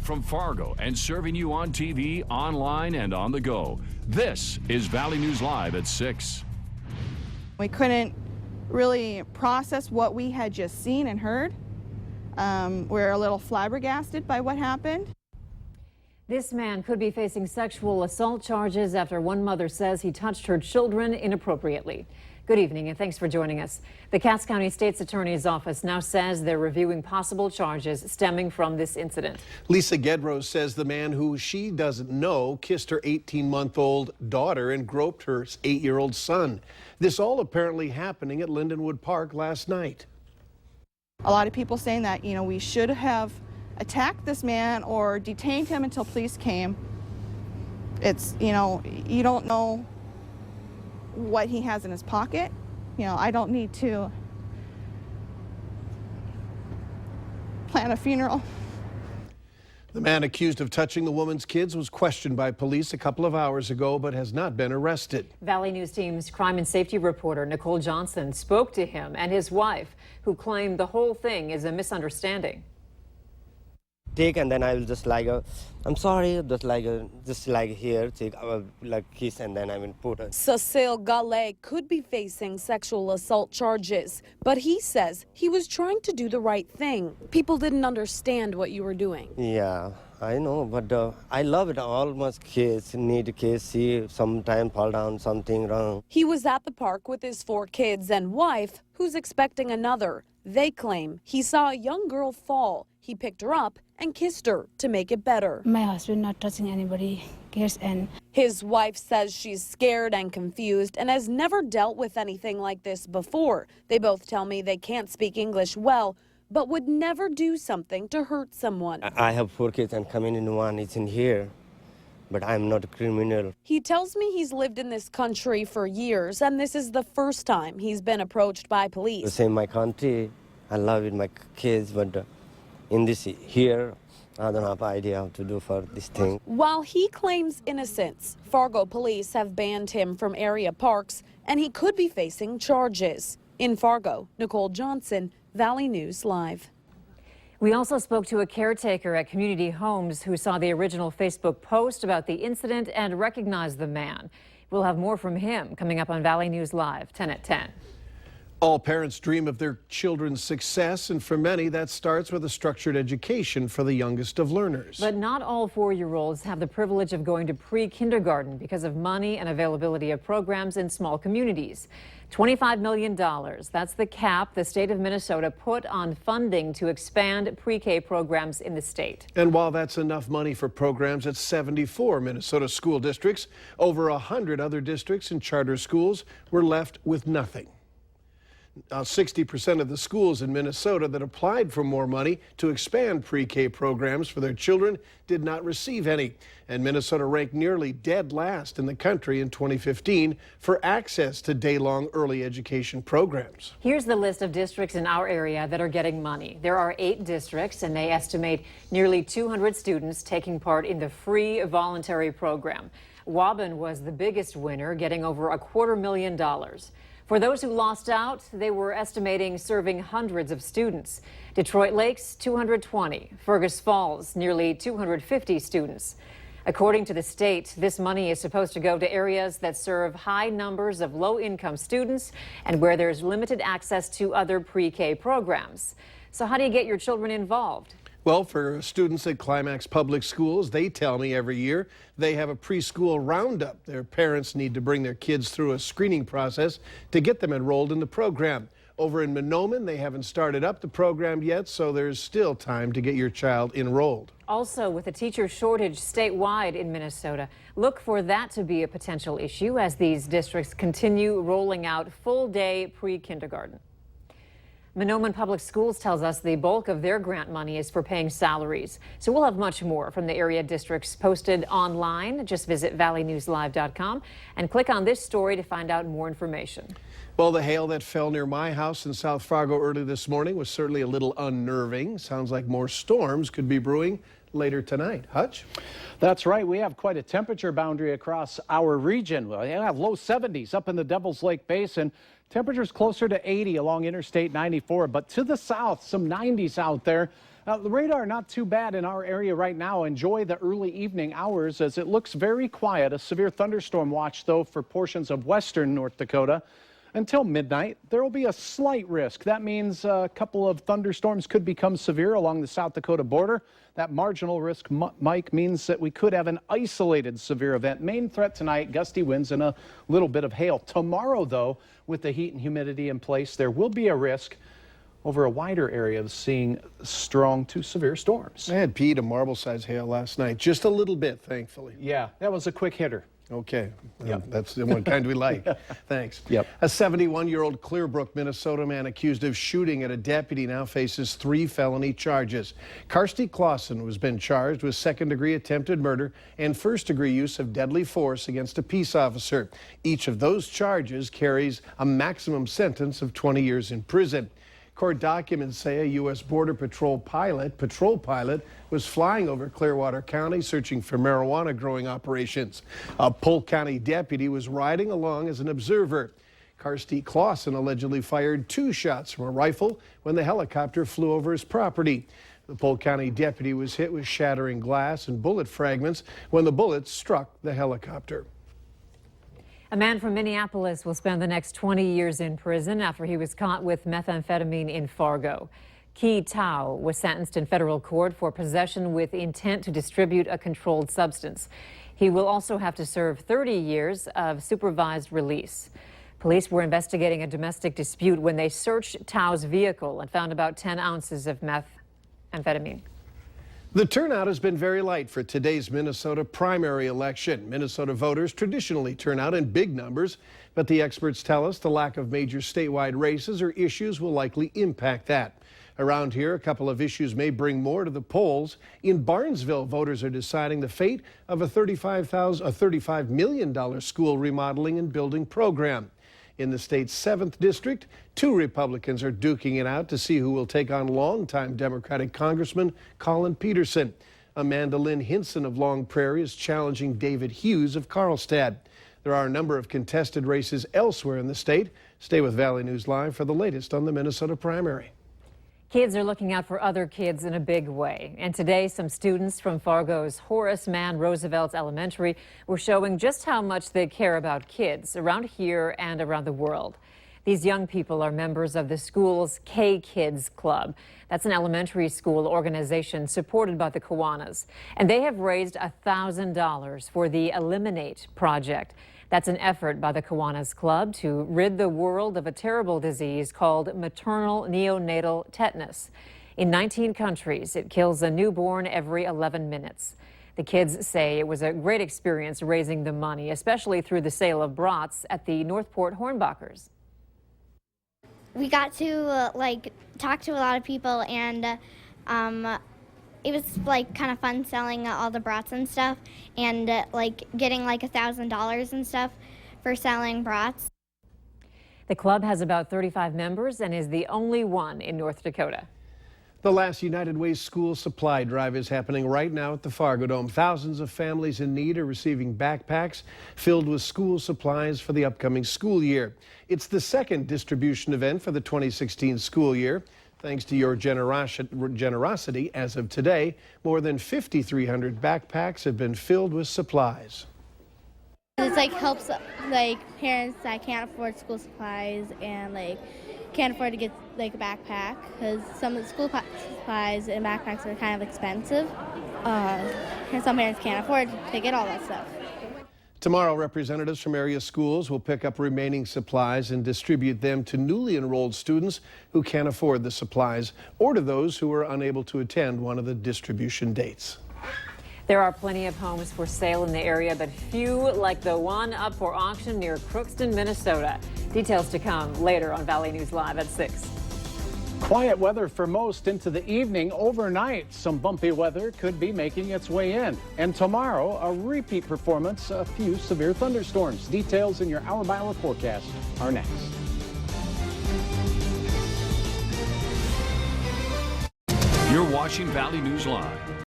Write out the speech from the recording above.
from Fargo and serving you on TV, online, and on the go. This is Valley News Live at 6. We couldn't really process what we had just seen and heard. We're a little flabbergasted by what happened. This man could be facing sexual assault charges after one mother says he touched her children inappropriately. Good evening and thanks for joining us. The Cass County State's Attorney's Office now says they're reviewing possible charges stemming from this incident. Lisa Gedros says the man who she doesn't know kissed her 18-month-old daughter and groped her 8-year-old son. This all apparently happening at Lindenwood Park last night. A lot of people saying that, we should have attacked this man or detained him until police came. It's, you don't know what he has in his pocket. I don't need to plan a funeral. The man accused of touching the woman's kids was questioned by police a couple of hours ago, but has not been arrested. Valley News Team's crime and safety reporter Nicole Johnson spoke to him and his wife, who claimed the whole thing is a misunderstanding. And then I will just I'm sorry, just here, take kiss, and then I will put it. Cecile Gallet could be facing sexual assault charges, but he says he was trying to do the right thing. People didn't understand what you were doing. Yeah, I know, but I love it. All my kids need a kiss, see sometime fall down, something wrong. He was at the park with his 4 kids and wife, who's expecting another. They claim he saw a young girl fall. He picked her up and kissed her to make it better. My husband not touching anybody cares, and his wife says she's scared and confused and has never dealt with anything like this before. They both tell me they can't speak English well, but would never do something to hurt someone. I have 4 kids and coming in one, it's in here. But I'm not a criminal. He tells me he's lived in this country for years, and this is the first time he's been approached by police. The same my country, I love it, my kids, but in this here, I don't have idea how to do for this thing. While he claims innocence, Fargo police have banned him from area parks, and he could be facing charges. In Fargo, Nicole Johnson, Valley News Live. We also spoke to a caretaker at Community Homes who saw the original Facebook post about the incident and recognized the man. We'll have more from him coming up on Valley News Live, 10 at 10. All parents dream of their children's success, and for many, that starts with a structured education for the youngest of learners. But not all 4-year-olds have the privilege of going to pre-kindergarten because of money and availability of programs in small communities. $25 million, that's the cap the state of Minnesota put on funding to expand pre-K programs in the state. And while that's enough money for programs at 74 Minnesota school districts, over 100 other districts and charter schools were left with nothing. 60% of the schools in Minnesota that applied for more money to expand pre-K programs for their children did not receive any. And Minnesota ranked nearly dead last in the country in 2015 for access to day-long early education programs. Here's the list of districts in our area that are getting money. There are 8 districts, and they estimate nearly 200 students taking part in the free voluntary program. Waban was the biggest winner, getting over $250,000. For those who lost out, they were estimating serving hundreds of students. Detroit Lakes, 220. Fergus Falls, nearly 250 students. According to the state, this money is supposed to go to areas that serve high numbers of low-income students and where there's limited access to other pre-K programs. So how do you get your children involved? Well, for students at Climax Public Schools, they tell me every year they have a preschool roundup. Their parents need to bring their kids through a screening process to get them enrolled in the program. Over in Monoman, they haven't started up the program yet, so there's still time to get your child enrolled. Also, with a teacher shortage statewide in Minnesota, look for that to be a potential issue as these districts continue rolling out full-day pre-kindergarten. Monoman Public Schools tells us the bulk of their grant money is for paying salaries. So we'll have much more from the area districts posted online. Just visit valleynewslive.com and click on this story to find out more information. Well, the hail that fell near my house in South Fargo early this morning was certainly a little unnerving. Sounds like more storms could be brewing later tonight. Hutch? That's right. We have quite a temperature boundary across our region. We have low 70s up in the Devil's Lake Basin. Temperatures closer to 80 along Interstate 94, but to the south, some 90s out there. The radar not too bad in our area right now. Enjoy the early evening hours as it looks very quiet. A severe thunderstorm watch, though, for portions of western North Dakota. Until midnight, there will be a slight risk. That means a couple of thunderstorms could become severe along the South Dakota border. That marginal risk, Mike, means that we could have an isolated severe event. Main threat tonight, gusty winds and a little bit of hail. Tomorrow, though, with the heat and humidity in place, there will be a risk over a wider area of seeing strong to severe storms. I had pea to marble-sized hail last night. Just a little bit, thankfully. Yeah, that was a quick hitter. Okay, that's the one kind we like. Thanks. Yep. A 71-year-old Clearbrook, Minnesota man accused of shooting at a deputy now faces 3 felony charges. Kirsty Clausen has been charged with second-degree attempted murder and first-degree use of deadly force against a peace officer. Each of those charges carries a maximum sentence of 20 years in prison. Court documents say a U.S. Border Patrol pilot was flying over Clearwater County searching for marijuana growing operations. A Polk County deputy was riding along as an observer. Kirsty Clausen allegedly fired 2 shots from a rifle when the helicopter flew over his property. The Polk County deputy was hit with shattering glass and bullet fragments when the bullets struck the helicopter. A man from Minneapolis will spend the next 20 years in prison after he was caught with methamphetamine in Fargo. Kee Tao was sentenced in federal court for possession with intent to distribute a controlled substance. He will also have to serve 30 years of supervised release. Police were investigating a domestic dispute when they searched Tao's vehicle and found about 10 ounces of methamphetamine. The turnout has been very light for today's Minnesota primary election. Minnesota voters traditionally turn out in big numbers, but the experts tell us the lack of major statewide races or issues will likely impact that. Around here, a couple of issues may bring more to the polls. In Barnesville, voters are deciding the fate of a $35 million school remodeling and building program. In the state's 7th district, 2 Republicans are duking it out to see who will take on longtime Democratic Congressman Colin Peterson. Amanda Lynn Hinson of Long Prairie is challenging David Hughes of Carlstad. There are a number of contested races elsewhere in the state. Stay with Valley News Live for the latest on the Minnesota primary. Kids are looking out for other kids in a big way. And today, some students from Fargo's Horace Mann Roosevelt Elementary were showing just how much they care about kids around here and around the world. These young people are members of the school's K-Kids Club. That's an elementary school organization supported by the Kiwanis. And they have raised $1,000 for the Eliminate Project. That's an effort by the Kiwanis Club to rid the world of a terrible disease called maternal neonatal tetanus. In 19 countries, it kills a newborn every 11 minutes. The kids say it was a great experience raising the money, especially through the sale of brats at the Northport Hornbachers. We got to talk to a lot of people, and it was kind of fun selling all the brats and stuff, and getting $1,000 and stuff for selling brats. The club has about 35 members and is the only one in North Dakota. The last United Way school supply drive is happening right now at the Fargo Dome. Thousands of families in need are receiving backpacks filled with school supplies for the upcoming school year. It's the second distribution event for the 2016 school year. Thanks to your generosity, as of today, more than 5,300 backpacks have been filled with supplies. It helps parents that can't afford school supplies and can't afford to get a backpack, because some of the school supplies and backpacks are kind of expensive, and some parents can't afford to get all that stuff. Tomorrow, representatives from area schools will pick up remaining supplies and distribute them to newly enrolled students who can't afford the supplies, or to those who are unable to attend one of the distribution dates. There are plenty of homes for sale in the area, but few like the one up for auction near Crookston, Minnesota. Details to come later on Valley News Live at 6. Quiet weather for most into the evening. Overnight, some bumpy weather could be making its way in. And tomorrow, a repeat performance, a few severe thunderstorms. Details in your hour-by-hour forecast are next. You're watching Valley News Live.